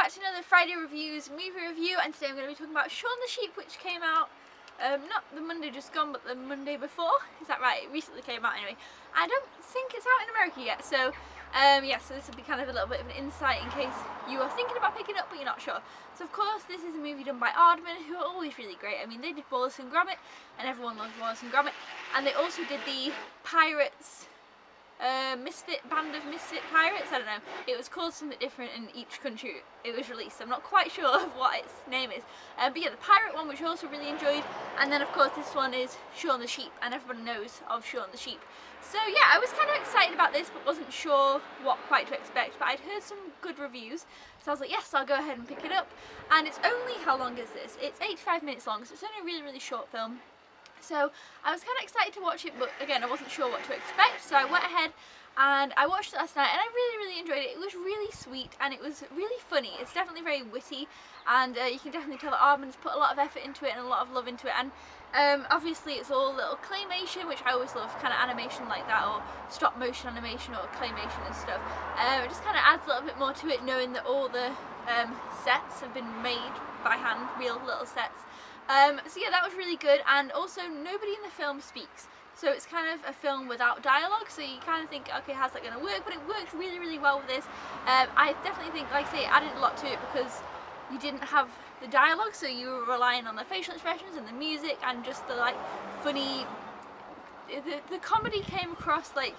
back to another Friday Reviews movie review, and today I'm going to be talking about Shaun the Sheep, which came out not the Monday just gone, but the Monday before. Is that right? It recently came out anyway. I don't think it's out in America yet, so yeah, so this will be kind of a little bit of an insight in case you are thinking about picking it up but you're not sure. So of course this is a movie done by Aardman, who are always really great. I mean, they did Wallace and Gromit, and everyone loves Wallace and Gromit, and they also did the Pirates band of misfit pirates. I don't know, it was called something different in each country it was released. I'm not quite sure of what its name is, but yeah, the pirate one, which I also really enjoyed, and then of course this one is Shaun the Sheep, and everyone knows of Shaun the Sheep. So yeah, I was kind of excited about this but wasn't sure what quite to expect, but I'd heard some good reviews, so I was like, yes, I'll go ahead and pick it up. And it's only, how long is this? It's 85 minutes long, so it's only a really short film. So I was kind of excited to watch it, but again, I wasn't sure what to expect, so I went ahead and I watched it last night, and I really enjoyed it. It was really sweet and it was really funny. It's definitely very witty, and you can definitely tell that Aardman's put a lot of effort into it and a lot of love into it. And obviously it's all little claymation, which I always love, kind of animation like that, or stop motion animation or claymation and stuff. It just kind of adds a little bit more to it, knowing that all the sets have been made by hand, real little sets. So yeah, that was really good, and also nobody in the film speaks, so it's kind of a film without dialogue, so you kind of think, okay, how's that going to work? But it worked really well with this. I definitely think, like I say, it added a lot to it because you didn't have the dialogue, so you were relying on the facial expressions and the music and just the like funny, the comedy came across like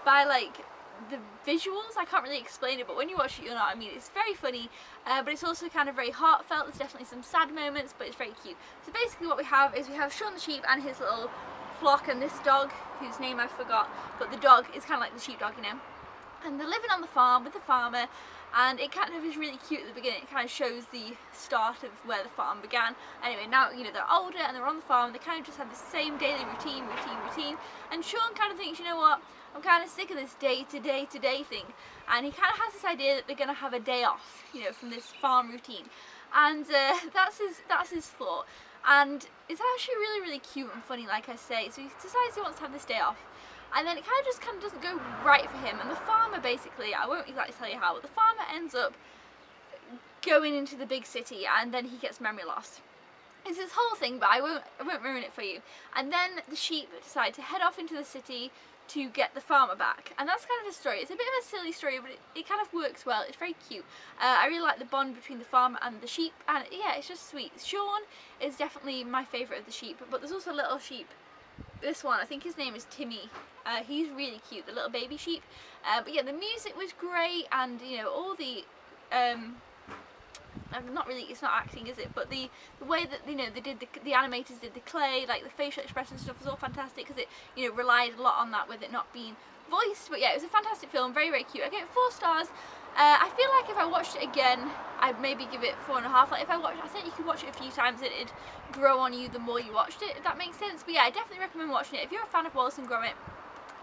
by like the visuals. I can't really explain it, but when you watch it you'll know what I mean. It's very funny, but it's also kind of very heartfelt. There's definitely some sad moments, but it's very cute. So basically what we have is we have Shaun the Sheep and his little flock, and this dog whose name I forgot, but the dog is kind of like the sheepdog, you know, and they're living on the farm with the farmer, and it kind of is really cute at the beginning. It kind of shows the start of where the farm began. Anyway, now, you know, they're older and they're on the farm, they kind of just have the same daily routine, and Shaun kind of thinks, you know what, I'm kind of sick of this day to day thing, and he kind of has this idea that they're going to have a day off, you know, from this farm routine, and that's his thought, and it's actually really cute and funny, like I say. So he decides he wants to have this day off, and then it kind of doesn't go right for him, and the farmer basically, I won't exactly tell you how, but the farmer ends up going into the big city, and then he gets memory loss. It's this whole thing, but I won't ruin it for you. And then the sheep decide to head off into the city to get the farmer back, and that's kind of a story. It's a bit of a silly story, but it kind of works well. It's very cute. I really like the bond between the farmer and the sheep, and yeah, it's just sweet. Shaun is definitely my favourite of the sheep, but there's also a little sheep, this one, I think his name is Timmy. He's really cute, the little baby sheep. But yeah, the music was great, and you know, all the not really, it's not acting, is it, but the way that, you know, they did the animators did the clay, like the facial expression stuff was all fantastic, because it, you know, relied a lot on that with it not being voiced. But yeah, it was a fantastic film, very cute. I give it 4 stars. I feel like if I watched it again, I'd maybe give it 4.5. Like if I think you could watch it a few times and it'd grow on you the more you watched it, if that makes sense. But yeah, I definitely recommend watching it. If you're a fan of Wallace and Gromit,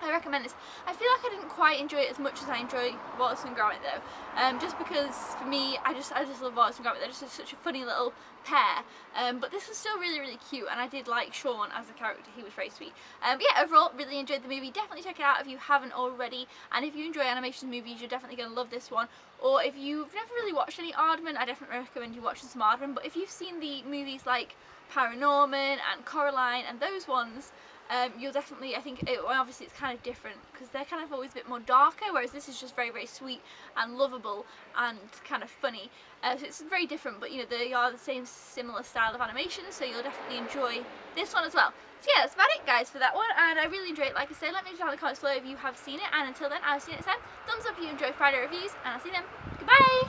I recommend this. I feel like I didn't quite enjoy it as much as I enjoy Wallace and Gromit though, just because for me, I just love Wallace and Gromit. They're just such a funny little pair. But this was still really cute, and I did like Shaun as a character. He was very sweet. But yeah, overall, really enjoyed the movie. Definitely check it out if you haven't already. And if you enjoy animation movies, you're definitely going to love this one. Or if you've never really watched any Aardman, I definitely recommend you watching some Aardman. But if you've seen the movies like Paranorman and Coraline and those ones, you'll definitely, I think, well, obviously it's kind of different because they're kind of always a bit more darker, whereas this is just very sweet and lovable and kind of funny. So it's very different, but you know, they are the same similar style of animation, so you'll definitely enjoy this one as well. So yeah, that's about it guys for that one, and I really enjoyed it. Like I say, let me know down in the comments below if you have seen it, and until then, I'll see you next time. Thumbs up if you enjoy Friday reviews, and I'll see you then. Goodbye!